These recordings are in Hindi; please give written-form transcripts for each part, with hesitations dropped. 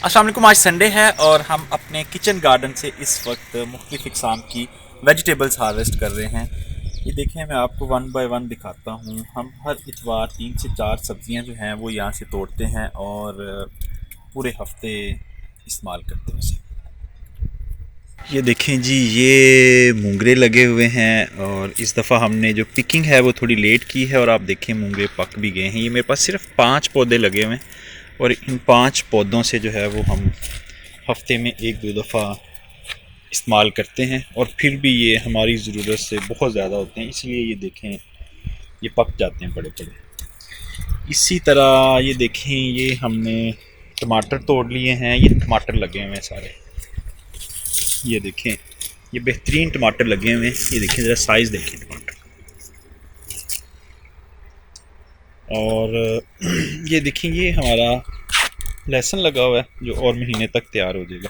अस्सलाम वालेकुम। आज संडे है और हम अपने किचन गार्डन से इस वक्त मुख्तलिफ़ इक़साम की वेजिटेबल्स हार्वेस्ट कर रहे हैं। ये देखें, मैं आपको वन बाय वन दिखाता हूँ। हम हर इतवार 3 से 4 सब्ज़ियाँ जो हैं वो यहाँ से तोड़ते हैं और पूरे हफ्ते इस्तेमाल करते हैं उसे। ये देखें जी, ये मूंगरे लगे हुए हैं और इस दफ़ा हमने जो पिकिंग है वो थोड़ी लेट की है और आप देखें मूंगरे पक भी गए हैं। ये मेरे पास सिर्फ 5 पौधे लगे हुए हैं और इन 5 पौधों से जो है वो हम हफ्ते में 1-2 दफ़ा इस्तेमाल करते हैं और फिर भी ये हमारी ज़रूरत से बहुत ज़्यादा होते हैं, इसलिए ये देखें ये पक जाते हैं बड़े बड़े। इसी तरह ये देखें, ये हमने टमाटर तोड़ लिए हैं। ये टमाटर लगे हुए हैं सारे, ये देखें, ये बेहतरीन टमाटर लगे हुए हैं। ये देखें, ज़रा साइज़ देखें टमाटर। और ये देखें, ये हमारा लहसुन लगा हुआ है जो और महीने तक तैयार हो जाएगा।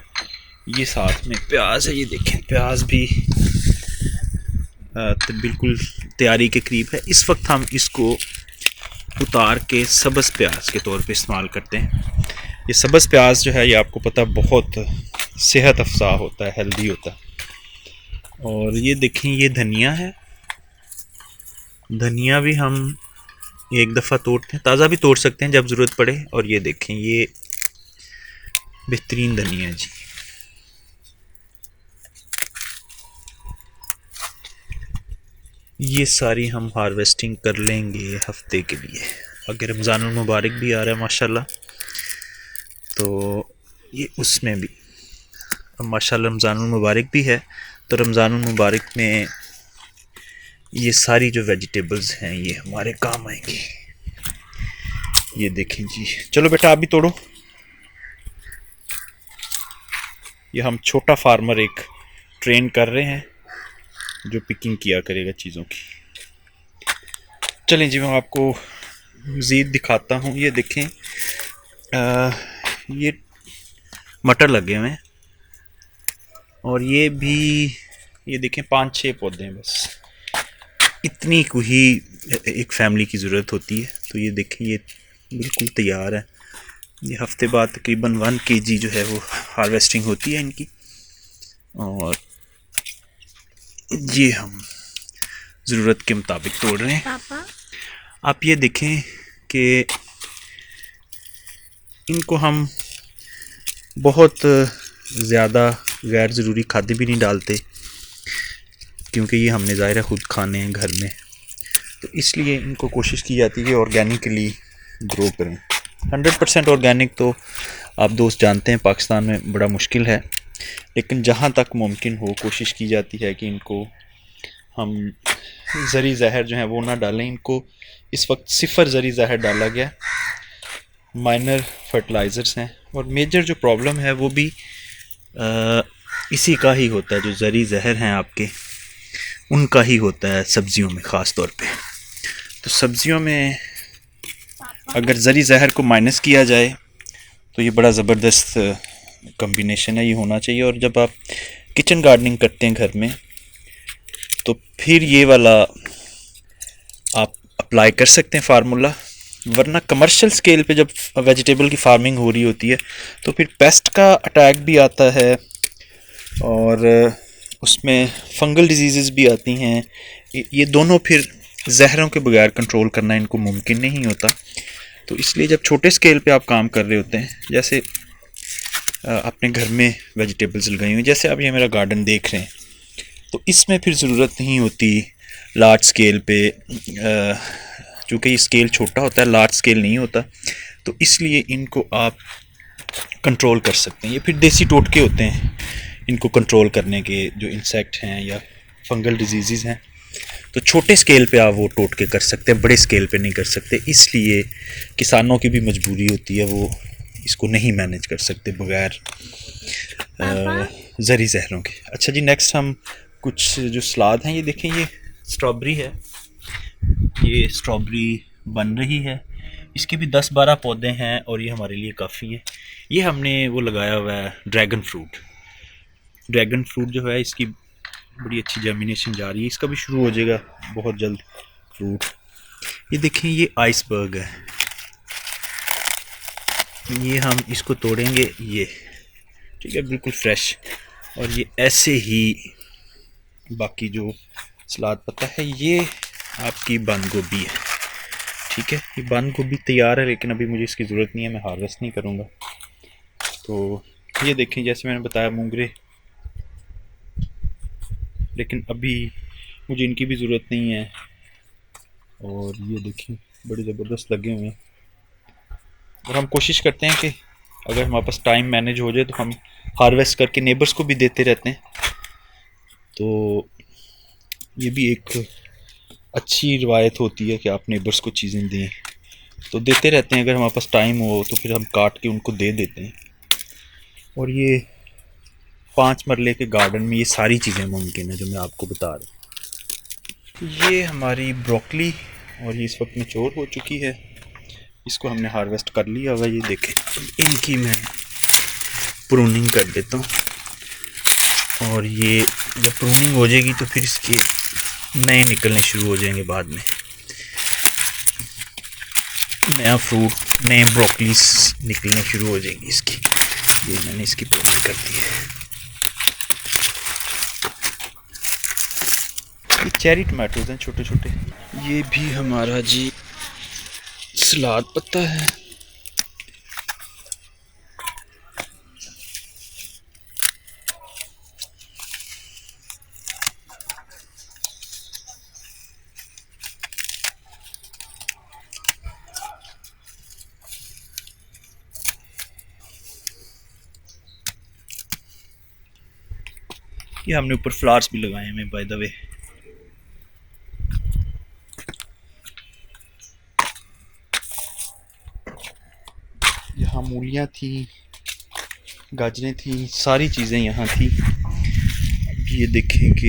ये साथ में प्याज है, ये देखें प्याज भी तो बिल्कुल तैयारी के करीब है। इस वक्त हम इसको उतार के सब्ज़ प्याज के तौर पे इस्तेमाल करते हैं। ये सब्ज़ प्याज जो है ये आपको पता बहुत सेहत अफजा होता है, हेल्दी होता है। और ये देखें, ये धनिया है। धनिया भी हम एक दफ़ा तोड़ते हैं, ताज़ा भी तोड़ सकते हैं जब ज़रूरत पड़े। और ये देखें, ये बेहतरीन धनिया है जी। ये सारी हम हार्वेस्टिंग कर लेंगे हफ्ते के लिए। अगर रमज़ानुल मुबारक भी आ रहा है माशाल्लाह, तो ये उसमें भी माशाल्लाह रमज़ानुल मुबारक भी है, तो रमज़ानुल मुबारक में ये सारी जो वेजिटेबल्स हैं ये हमारे काम आएंगी। ये देखें जी, चलो बेटा आप भी तोड़ो। ये हम छोटा फार्मर एक ट्रेन कर रहे हैं जो पिकिंग किया करेगा चीज़ों की। चलें जी, मैं आपको मज़ीद दिखाता हूँ। ये देखें, ये मटर लगे हुए हैं और ये भी, ये देखें 5-6 पौधे हैं बस। इतनी को ही एक फैमिली की ज़रूरत होती है। तो ये देखें, ये बिल्कुल तैयार है। ये हफ्ते बाद तकरीबन 1 kg जो है वो हार्वेस्टिंग होती है इनकी। और ये हम ज़रूरत के मुताबिक तोड़ रहे हैं। पापा, आप ये देखें कि इनको हम बहुत ज़्यादा गैर ज़रूरी खाद्य भी नहीं डालते, क्योंकि ये हमने ज़ाहिर है ख़ुद खाने हैं घर में, तो इसलिए इनको कोशिश की जाती है कि ऑर्गेनिकली ग्रो करें। 100% ऑर्गेनिक तो आप दोस्त जानते हैं पाकिस्तान में बड़ा मुश्किल है, लेकिन जहाँ तक मुमकिन हो कोशिश की जाती है कि इनको हम ज़री ज़हर जो है वो ना डालें। इनको इस वक्त 0 ज़री ज़हर डाला गया, माइनर फर्टिलाइज़र्स हैं। और मेजर जो प्रॉब्लम है वो भी इसी का ही होता है, जो ज़री ज़हर हैं आपके उनका ही होता है सब्ज़ियों में ख़ास तौर पे। तो सब्ज़ियों में अगर ज़री ज़हर को माइनस किया जाए तो ये बड़ा ज़बरदस्त कम्बिनेशन है, ये होना चाहिए। और जब आप किचन गार्डनिंग करते हैं घर में, तो फिर ये वाला आप अप्लाई कर सकते हैं फार्मूला। वरना कमर्शियल स्केल पे जब वेजिटेबल की फार्मिंग हो रही होती है तो फिर पेस्ट का अटैक भी आता है और उसमें फंगल डिजीज़ भी आती हैं। ये दोनों फिर जहरों के बगैर कंट्रोल करना इनको मुमकिन नहीं होता। तो इसलिए जब छोटे स्केल पे आप काम कर रहे होते हैं, जैसे अपने घर में वेजिटेबल्स लगाई हुई, जैसे आप ये मेरा गार्डन देख रहे हैं, तो इसमें फिर ज़रूरत नहीं होती लार्ज स्केल पे, चूँकि ये स्केल छोटा होता है, लार्ज स्केल नहीं होता, तो इसलिए इनको आप कंट्रोल कर सकते हैं। ये फिर देसी टोटके होते हैं इनको कंट्रोल करने के, जो इंसेक्ट हैं या फंगल डिजीज़ हैं। तो छोटे स्केल पे आप वो टोटके कर सकते हैं, बड़े स्केल पे नहीं कर सकते। इसलिए किसानों की भी मजबूरी होती है, वो इसको नहीं मैनेज कर सकते बगैर ज़री ज़हरों के। अच्छा जी, नेक्स्ट हम कुछ जो सलाद हैं, ये देखें, ये स्ट्रॉबेरी है। ये स्ट्रॉबेरी बन रही है, इसके भी 10-12 पौधे हैं और ये हमारे लिए काफ़ी है। ये हमने वो लगाया हुआ है ड्रैगन फ्रूट। ड्रैगन फ्रूट जो है इसकी बड़ी अच्छी जर्मिनेशन जा रही है, इसका भी शुरू हो जाएगा बहुत जल्द फ्रूट। ये देखें, ये आइसबर्ग है। ये हम इसको तोड़ेंगे, ये ठीक है, बिल्कुल फ्रेश। और ये ऐसे ही बाकी जो सलाद पत्ता है, ये आपकी बंद गोभी है, ठीक है। ये बंद गोभी तैयार है, लेकिन अभी मुझे इसकी ज़रूरत नहीं है, मैं हार्वेस्ट नहीं करूँगा। तो ये देखें, जैसे मैंने बताया मूंगरे, लेकिन अभी मुझे इनकी भी ज़रूरत नहीं है। और ये देखें बड़े ज़बरदस्त लगे हुए हैं। और हम कोशिश करते हैं कि अगर हमारे पास टाइम मैनेज हो जाए तो हम हार्वेस्ट करके नेबर्स को भी देते रहते हैं। तो ये भी एक अच्छी रिवायत होती है कि आप नेबर्स को चीज़ें दें, तो देते रहते हैं। अगर हमारे पास टाइम हो तो फिर हम काट के उनको दे देते हैं। और ये 5 मरले के गार्डन में ये सारी चीज़ें मुमकिन है जो मैं आपको बता रहा हूँ। ये हमारी ब्रोकली, और ये इस वक्त मैच्योर हो चुकी है, इसको हमने हार्वेस्ट कर लिया होगा। ये देखें, इनकी मैं प्रूनिंग कर देता हूँ, और ये जब प्रूनिंग हो जाएगी तो फिर इसके नए निकलने शुरू हो जाएंगे। बाद में नया फ्रूट, नए ब्रोकलीस निकलने शुरू हो जाएंगी इसकी। ये मैंने इसकी प्रूनिंग कर दी है। ये चेरी टमाटोज हैं छोटे छोटे। ये भी हमारा जी सलाद पत्ता है। ये हमने ऊपर फ्लावर्स भी लगाए हैं बाय द वे। यहाँ मूलियाँ थी, गाजरें थी, सारी चीज़ें यहाँ थी। अब ये देखें कि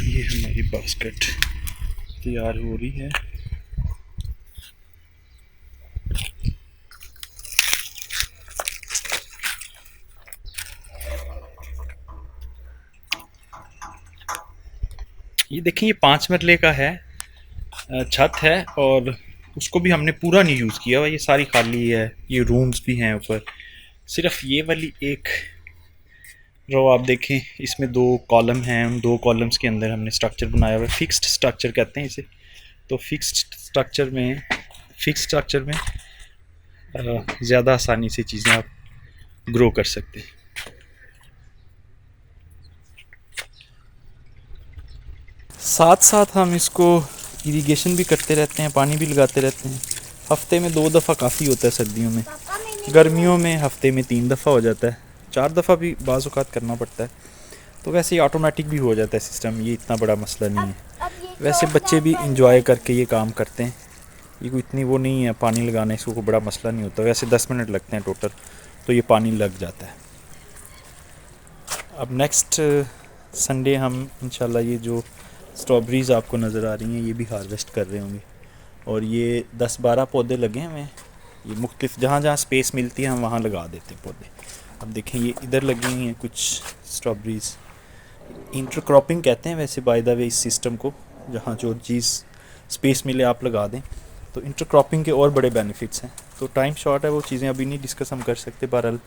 ये हमारी बास्केट तैयार हो रही है। ये देखें, ये 5 मरले का है, छत है, और उसको भी हमने पूरा नहीं यूज़ किया हुआ, ये सारी खाली है। ये रूम्स भी हैं ऊपर। सिर्फ ये वाली एक रो आप देखें, इसमें 2 कॉलम हैं, उन 2 कॉलम्स के अंदर हमने स्ट्रक्चर बनाया हुआ है। फिक्स्ड स्ट्रक्चर कहते हैं इसे। तो फिक्स्ड स्ट्रक्चर में ज़्यादा आसानी से चीज़ें आप ग्रो कर सकते हैं। साथ साथ हम इसको इरिगेशन भी करते रहते हैं, पानी भी लगाते रहते हैं। हफ्ते में 2 दफ़ा काफ़ी होता है सर्दियों में। गर्मियों में हफ्ते में 3 दफ़ा हो जाता है, 4 दफ़ा भी बाज़ औक़ात करना पड़ता है। तो वैसे ही ऑटोमेटिक भी हो जाता है सिस्टम, ये इतना बड़ा मसला नहीं है। वैसे बच्चे भी इंजॉय करके ये काम करते हैं, ये कोई इतनी वो नहीं है पानी लगाना, इसको कोई बड़ा मसला नहीं होता। वैसे 10 मिनट लगते हैं टोटल, तो ये पानी लग जाता है। अब नेक्स्ट संडे हम इंशाल्लाह ये जो स्ट्रॉबेरीज़ आपको नज़र आ रही हैं ये भी हार्वेस्ट कर रहे होंगे। और ये 10-12 पौधे लगे हैं हमें, ये मुख्तलिफ जहाँ जहाँ स्पेस मिलती है हम वहाँ लगा देते हैं पौधे। अब देखें, ये इधर लगी हुई हैं कुछ स्ट्रॉबेरीज़। इंटरक्रॉपिंग कहते हैं वैसे बाय द वे इस सिस्टम को, जहाँ जो चीज़ स्पेस मिले आप लगा दें। तो इंटरक्रॉपिंग के और बड़े बेनिफिट्स हैं। तो टाइम शॉर्ट है, वो चीज़ें अभी नहीं डिस्कस हम कर सकते। बहरहाल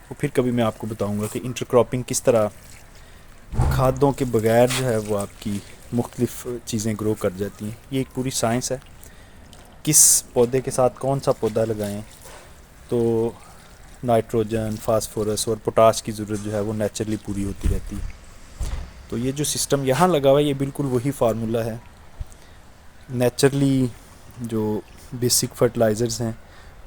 वो फिर कभी मैं आपको बताऊँगा कि इंटरक्रॉपिंग किस तरह खादों के बगैर जो है वो आपकी मुख्तलिफ चीज़ें ग्रो कर जाती हैं। ये एक पूरी साइंस है, किस पौधे के साथ कौन सा पौधा लगाएं तो नाइट्रोजन, फास्फोरस और पोटाश की ज़रूरत जो है वो नेचुरली पूरी होती रहती है। तो ये जो सिस्टम यहाँ लगा हुआ है ये बिल्कुल वही फार्मूला है। नेचुरली जो बेसिक फर्टिलाइज़र्स हैं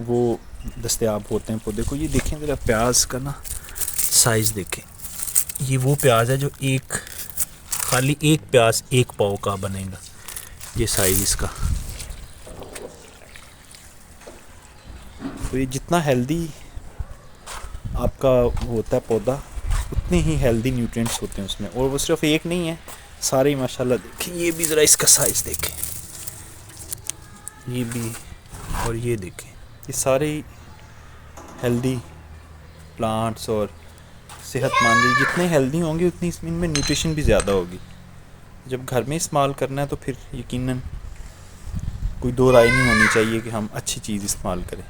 वो दस्तयाब होते हैं पौधे को। ये देखें ज़रा प्याज का ना साइज़ देखें, ये वो प्याज है जो खाली एक प्याज 1 पाव का बनेगा, ये साइज़ इसका। तो ये जितना हेल्दी आपका होता है पौधा, उतने ही हेल्दी न्यूट्रिएंट्स होते हैं उसमें। और वो सिर्फ एक नहीं है, सारे माशाल्लाह देखें। ये भी ज़रा इसका साइज़ देखें, ये भी, और ये देखें, ये सारे हेल्दी प्लांट्स और सेहतमंद। जितने हेल्दी होंगे उतनी इनमें न्यूट्रिशन भी ज़्यादा होगी। जब घर में इस्तेमाल करना है तो फिर यकीनन कोई दो राय नहीं होनी चाहिए कि हम अच्छी चीज़ इस्तेमाल करें।